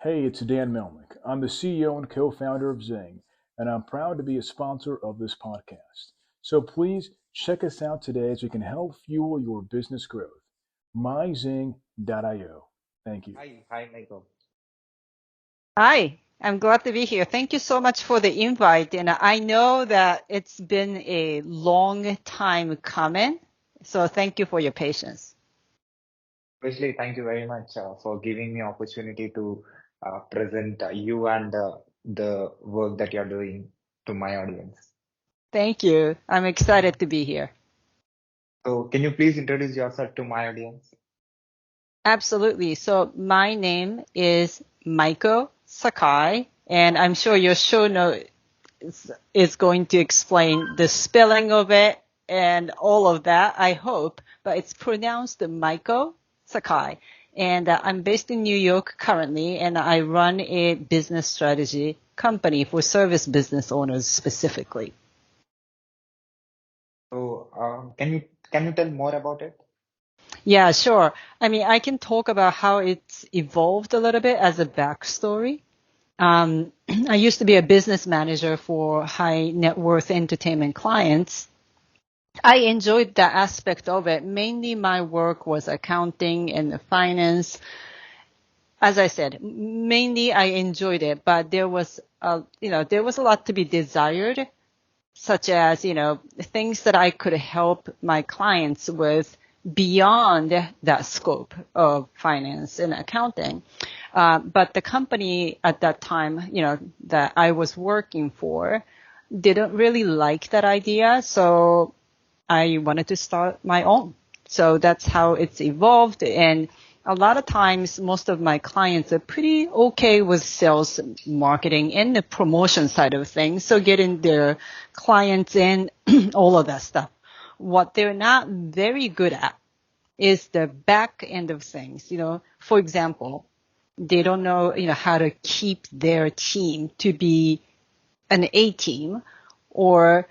Hey, it's Dan Melnick. I'm the CEO and co-founder of Zing, and I'm proud to be a sponsor of this podcast. So please check us out today as we can help fuel your business growth. myzing.io. Thank you. Hi, Maiko. Hi, I'm glad to be here. Thank you so much for the invite. And I know that it's been a long time coming, so thank you for your patience. Firstly, thank you very much for giving me opportunity to present you and the work that you're doing to my audience. Thank you. I'm excited to be here. So, can you please introduce yourself to my audience? Absolutely. So my name is Maiko Sakai, and I'm sure your show note is going to explain the spelling of it and all of that, I hope, but it's pronounced Maiko Sakai. And I'm based in New York currently, and I run a business strategy company for service business owners specifically. So, can you tell more about it? Yeah, sure. I mean, I can talk about how it's evolved a little bit as a backstory. I used to be a business manager for high net worth entertainment clients. I enjoyed that aspect of it. Mainly my work was accounting and finance. As I said, mainly I enjoyed it, but there was there was a lot to be desired, such as, things that I could help my clients with beyond that scope of finance and accounting. But the company at that time, that I was working for didn't really like that idea. So I wanted to start my own. So that's how it's evolved. And a lot of times, most of my clients are pretty okay with sales, marketing, and the promotion side of things. So getting their clients in, all of that stuff. What they're not very good at is the back end of things. For example, they don't know, how to keep their team to be an A team, or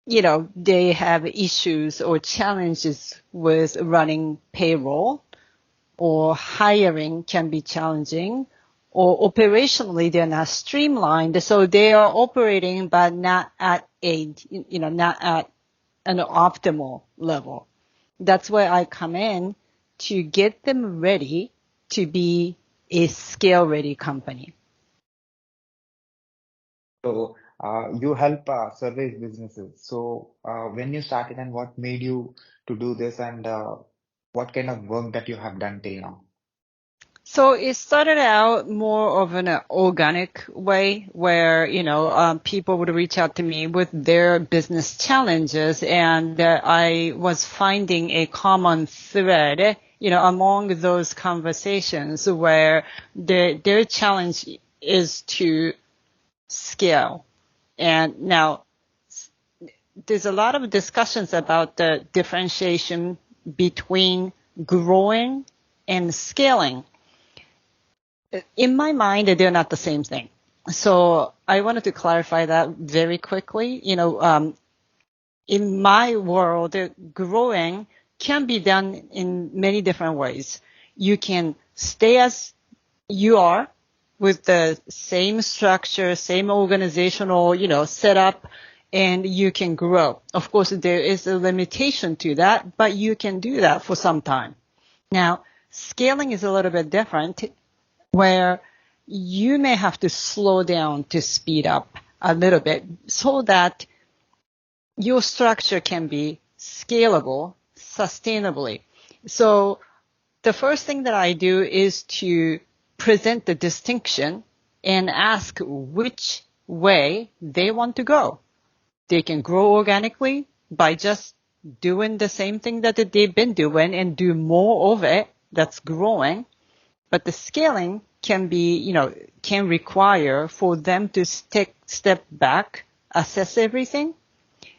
they have issues or challenges with running payroll, or hiring can be challenging, or operationally they're not streamlined. So they are operating, but not at not at an optimal level. That's where I come in to get them ready to be a scale ready company. So, you help service businesses. So, when you started and what made you to do this and what kind of work that you have done till now? So it started out more of an organic way where, people would reach out to me with their business challenges, and I was finding a common thread, among those conversations where their challenge is to scale. And now there's a lot of discussions about the differentiation between growing and scaling. In my mind, they're not the same thing. So I wanted to clarify that very quickly. In my world, growing can be done in many different ways. You can stay as you are with the same structure, same organizational, setup, and you can grow. Of course, there is a limitation to that, but you can do that for some time. Now, scaling is a little bit different, where you may have to slow down to speed up a little bit so that your structure can be scalable sustainably. So the first thing that I do is to present the distinction and ask which way they want to go. They can grow organically by just doing the same thing that they've been doing and do more of it that's growing. But the scaling can be, can require for them to step back, assess everything,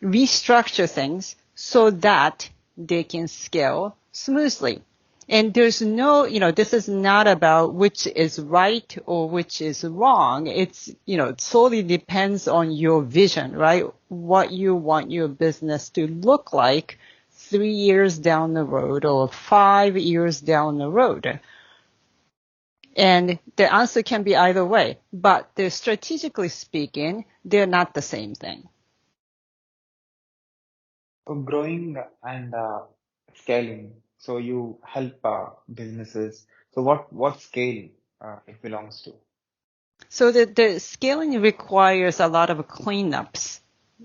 restructure things so that they can scale smoothly. And there's no, this is not about which is right or which is wrong. It's, it solely depends on your vision, right? What you want your business to look like 3 years down the road or 5 years down the road. And the answer can be either way, but they're strategically speaking, they're not the same thing. So growing and scaling. So you help businesses. So what scale it belongs to? So the scaling requires a lot of cleanups.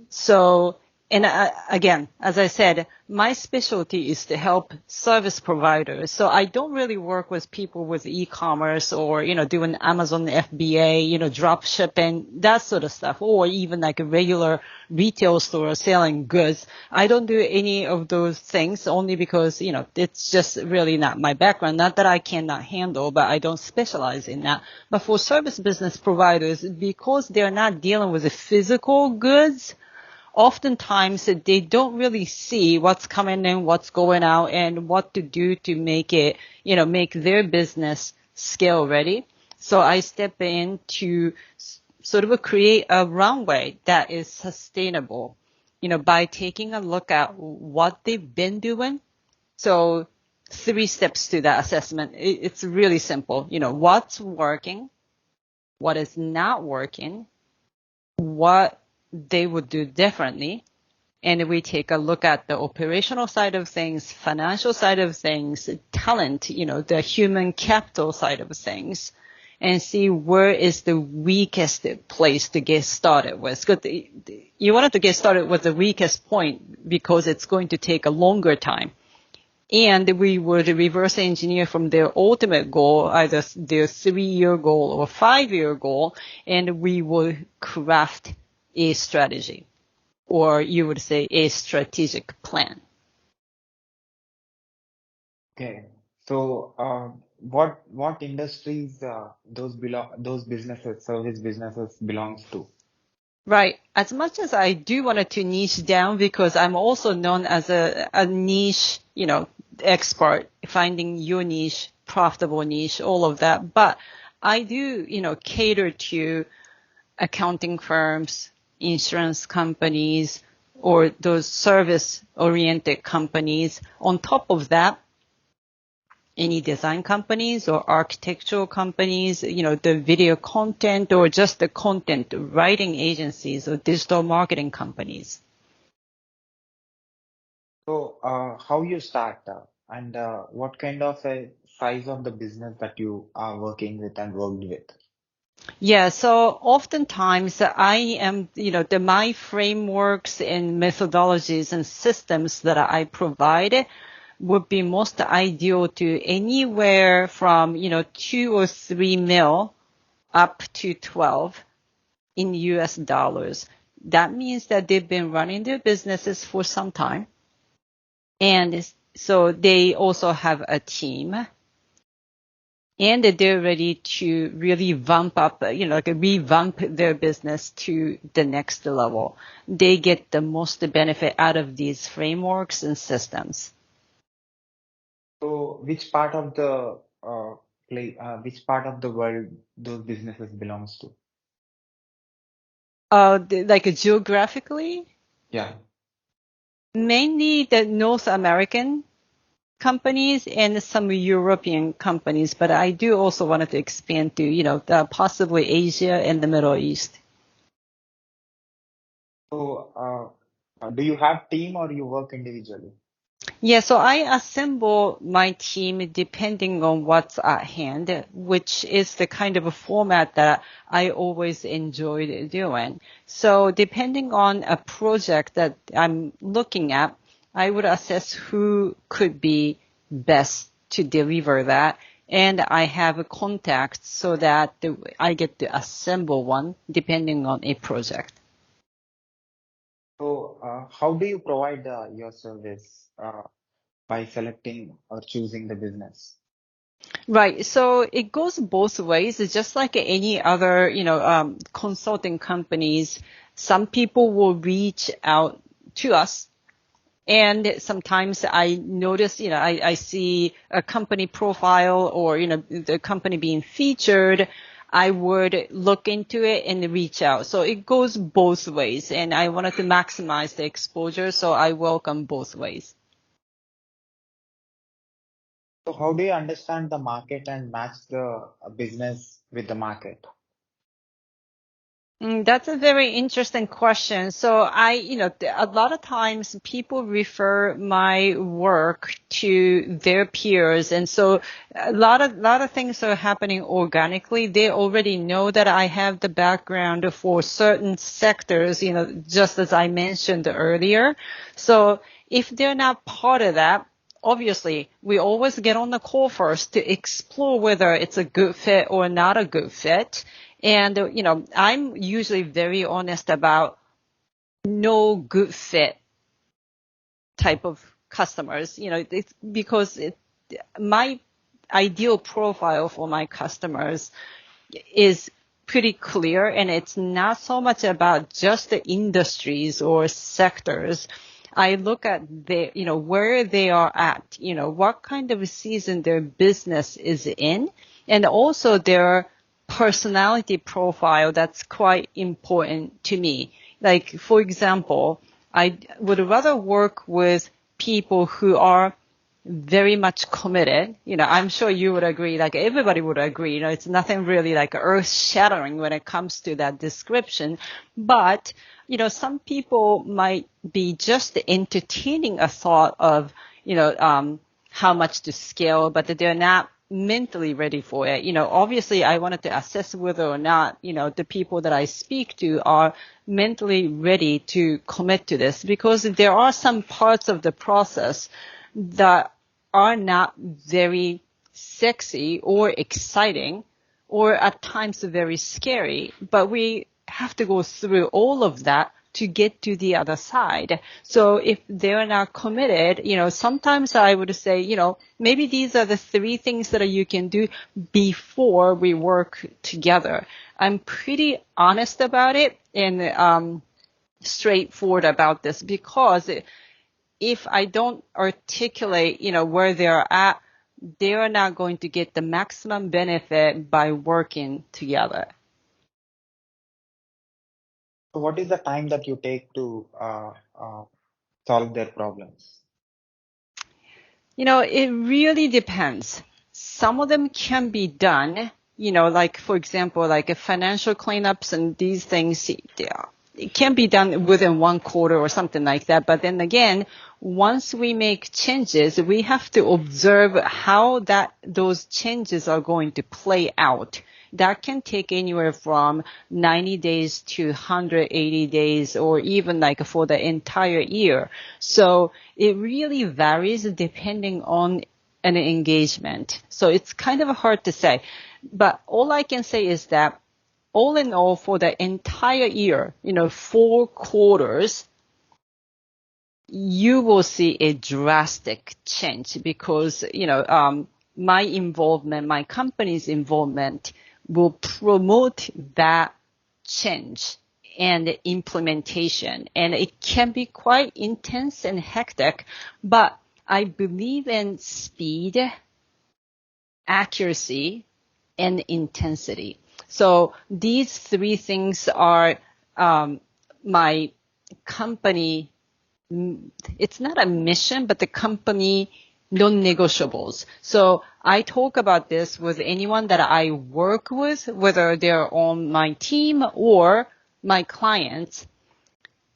So, and again, as I said, my specialty is to help service providers. So I don't really work with people with e-commerce or, doing Amazon FBA, drop shipping, that sort of stuff, or even like a regular retail store selling goods. I don't do any of those things only because, it's just really not my background. Not that I cannot handle, but I don't specialize in that. But for service business providers, because they're not dealing with the physical goods, oftentimes they don't really see what's coming in, what's going out, and what to do to make it, make their business scale ready. So I step in to sort of create a runway that is sustainable, by taking a look at what they've been doing. So 3 steps to that assessment. It's really simple. What's working, what is not working, what they would do differently. And we take a look at the operational side of things, financial side of things, talent, the human capital side of things, and see where is the weakest place to get started with. You want to get started with the weakest point because it's going to take a longer time. And we would reverse engineer from their ultimate goal, either their 3-year goal or 5-year goal, and we will craft a strategy, or you would say a strategic plan. Okay. So what industries those businesses, service businesses belongs to? Right. As much as I do want to niche down, because I'm also known as a niche, expert, finding your niche, profitable niche, all of that. But I do, cater to accounting firms, insurance companies, or those service-oriented companies. On top of that, any design companies or architectural companies, the video content or just the content writing agencies or digital marketing companies. So how you start and what kind of a size of the business that you are working with and worked with? Yeah, so oftentimes I am, my frameworks and methodologies and systems that I provide would be most ideal to anywhere from, 2 or 3 mil up to 12 in US dollars. That means that they've been running their businesses for some time. And so they also have a team. And they're ready to really revamp their business to the next level. They get the most benefit out of these frameworks and systems. So which part of the which part of the world those businesses belongs to? Geographically, Yeah. mainly the North American companies and some European companies, but I do also want to expand to, possibly Asia and the Middle East. So do you have team or you work individually? Yeah, so I assemble my team depending on what's at hand, which is the kind of a format that I always enjoyed doing. So depending on a project that I'm looking at, I would assess who could be best to deliver that. And I have a contact so that I get to assemble one depending on a project. So how do you provide your service by selecting or choosing the business? Right. So it goes both ways. It's just like any other, consulting companies. Some people will reach out to us. And sometimes I notice, I see a company profile or, the company being featured. I would look into it and reach out. So it goes both ways. And I wanted to maximize the exposure. So I welcome both ways. So how do you understand the market and match the business with the market? That's a very interesting question. So a lot of times people refer my work to their peers. And so a lot of things are happening organically. They already know that I have the background for certain sectors, just as I mentioned earlier. So if they're not part of that, obviously, we always get on the call first to explore whether it's a good fit or not a good fit. And, I'm usually very honest about no good fit type of customers, it's because my ideal profile for my customers is pretty clear, and it's not so much about just the industries or sectors. I look at where they are at, what kind of season their business is in, and also their personality profile. That's quite important to me. Like, for example, I would rather work with people who are very much committed. I'm sure you would agree, like everybody would agree, it's nothing really like earth shattering when it comes to that description. But, some people might be just entertaining a thought of, how much to scale, but they're not mentally ready for it. Obviously I wanted to assess whether or not, the people that I speak to are mentally ready to commit to this, because there are some parts of the process that are not very sexy or exciting, or at times very scary, but we have to go through all of that to get to the other side. So if they're not committed, sometimes I would say, maybe these are the 3 things that you can do before we work together. I'm pretty honest about it and straightforward about this, because if I don't articulate, where they're at, they're not going to get the maximum benefit by working together. So what is the time that you take to solve their problems? It really depends. Some of them can be done, like, for example, like a financial cleanups and these things, it can be done within 1 quarter or something like that. But then again, once we make changes, we have to observe how those changes are going to play out. That can take anywhere from 90 days to 180 days, or even like for the entire year. So it really varies depending on an engagement. So it's kind of hard to say. But all I can say is that all in all, for the entire year, 4 quarters, you will see a drastic change, because, my involvement, my company's involvement will promote that change and implementation. And it can be quite intense and hectic, but I believe in speed, accuracy, and intensity. So these 3 things are my company. It's not a mission, but the company non-negotiables. So I talk about this with anyone that I work with, whether they're on my team or my clients.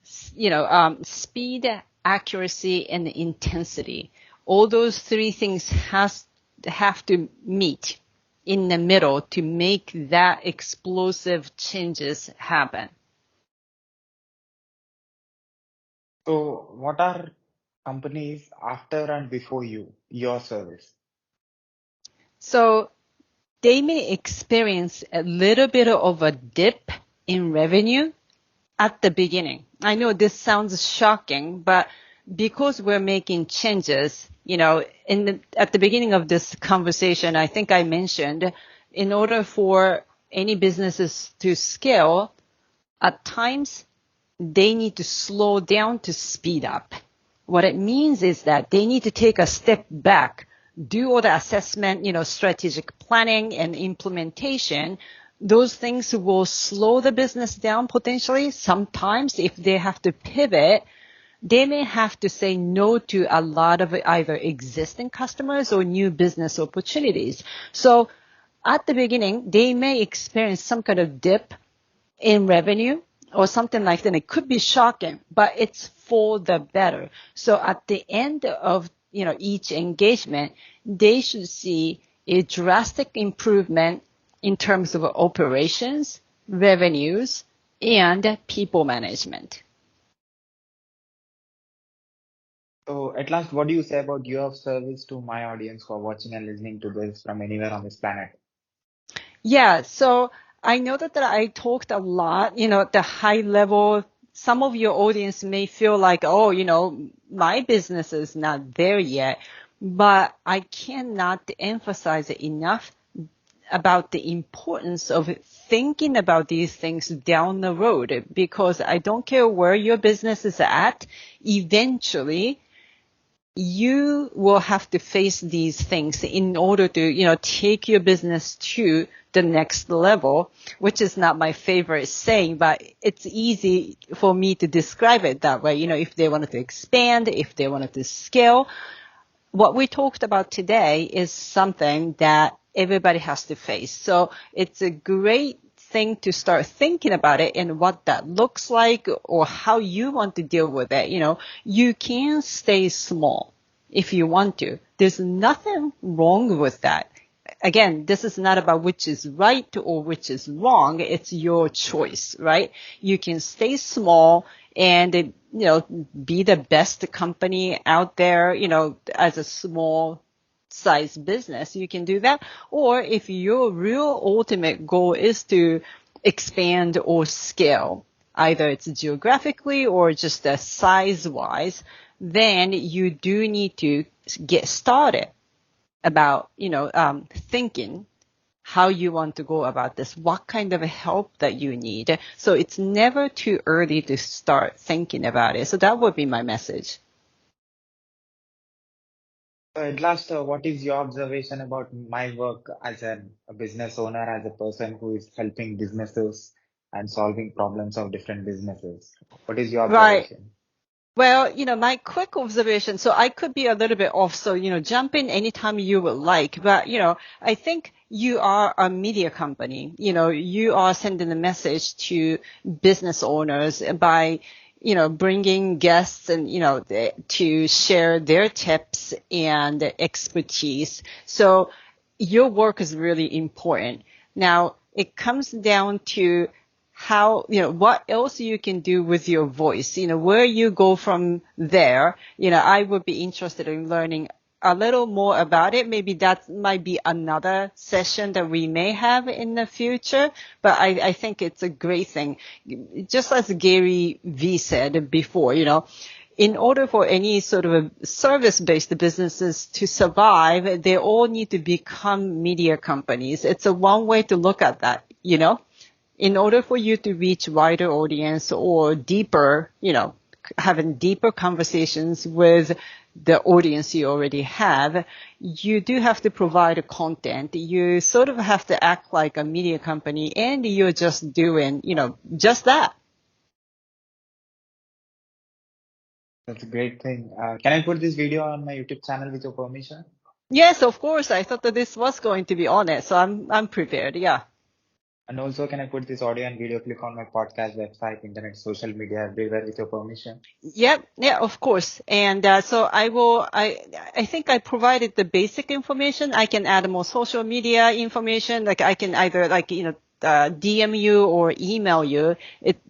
Speed, accuracy, and intensity. All those 3 things have to meet in the middle to make that explosive changes happen. So what are companies after and before your service? So they may experience a little bit of a dip in revenue at the beginning. I know this sounds shocking, but because we're making changes, at the beginning of this conversation, I think I mentioned, in order for any businesses to scale, at times they need to slow down to speed up. What it means is that they need to take a step back, do all the assessment, strategic planning and implementation. Those things will slow the business down potentially. Sometimes if they have to pivot, they may have to say no to a lot of either existing customers or new business opportunities. So at the beginning, they may experience some kind of dip in revenue or something like that. It could be shocking, but it's for the better. So at the end of, each engagement, they should see a drastic improvement in terms of operations, revenues, and people management. So at last, what do you say about your service to my audience who are watching and listening to this from anywhere on this planet? Yeah, so I know that I talked a lot, at the high level. Some of your audience may feel like, oh, my business is not there yet, but I cannot emphasize it enough about the importance of thinking about these things down the road, because I don't care where your business is at, eventually you will have to face these things in order to, take your business to the next level, which is not my favorite saying, but it's easy for me to describe it that way. If they wanted to expand, if they wanted to scale, what we talked about today is something that everybody has to face. So it's a great thing to start thinking about it and what that looks like or how you want to deal with it. You can stay small if you want to. There's nothing wrong with that. Again, this is not about which is right or which is wrong. It's your choice, right? You can stay small and, be the best company out there, as a small size business. You can do that. Or if your real ultimate goal is to expand or scale, either it's geographically or just size wise, then you do need to get started about, thinking how you want to go about this, what kind of help that you need. So it's never too early to start thinking about it. So that would be my message. At last, what is your observation about my work as a business owner, as a person who is helping businesses and solving problems of different businesses? What is your Right. observation? Well, my quick observation, so I could be a little bit off, so, jump in anytime you would like, but, I think you are a media company. You are sending a message to business owners by, bringing guests and, to share their tips and expertise. So your work is really important. Now, it comes down to how, what else you can do with your voice, where you go from there. I would be interested in learning a little more about it. Maybe that might be another session that we may have in the future, but I think it's a great thing. Just as Gary V said before, in order for any sort of service-based businesses to survive, they all need to become media companies. It's a one way to look at that, in order for you to reach wider audience or deeper, having deeper conversations with the audience you already have, you do have to provide a content. You sort of have to act like a media company, and you're just doing, just that. That's a great thing. Can I put this video on my YouTube channel with your permission? Yes, of course. I thought that this was going to be on it, so I'm prepared. Yeah. And also, can I put this audio and video clip on my podcast, website, internet, social media, everywhere with your permission? Yep. Yeah, of course. And so I think I provided the basic information. I can add more social media information. Like I can either DM you or email you.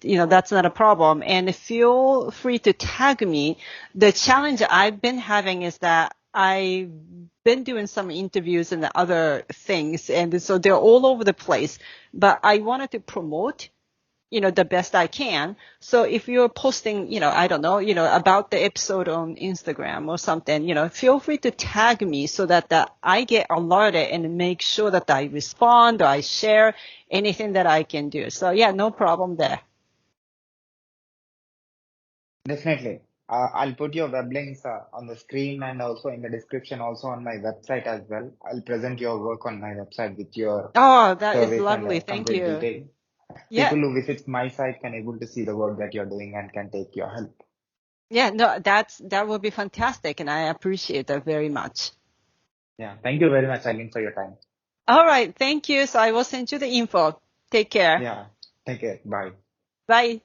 That's not a problem. And feel free to tag me. The challenge I've been having is that I've been doing some interviews and other things. And so they're all over the place, but I wanted to promote the best I can. So if you're posting, I don't know, about the episode on Instagram or something, feel free to tag me so that I get alerted and make sure that I respond or I share anything that I can do. So yeah, no problem there. Definitely. I'll put your web links on the screen and also in the description, also on my website as well. I'll present your work on my website with your Oh, that is service and lovely. Thank complete you. detail. Yeah. People who visit my site can able to see the work that you're doing and can take your help. Yeah, no, that would be fantastic, and I appreciate that very much. Yeah. Thank you very much, Eileen, for your time. All right, thank you. So I will send you the info. Take care. Yeah. Take care. Bye. Bye.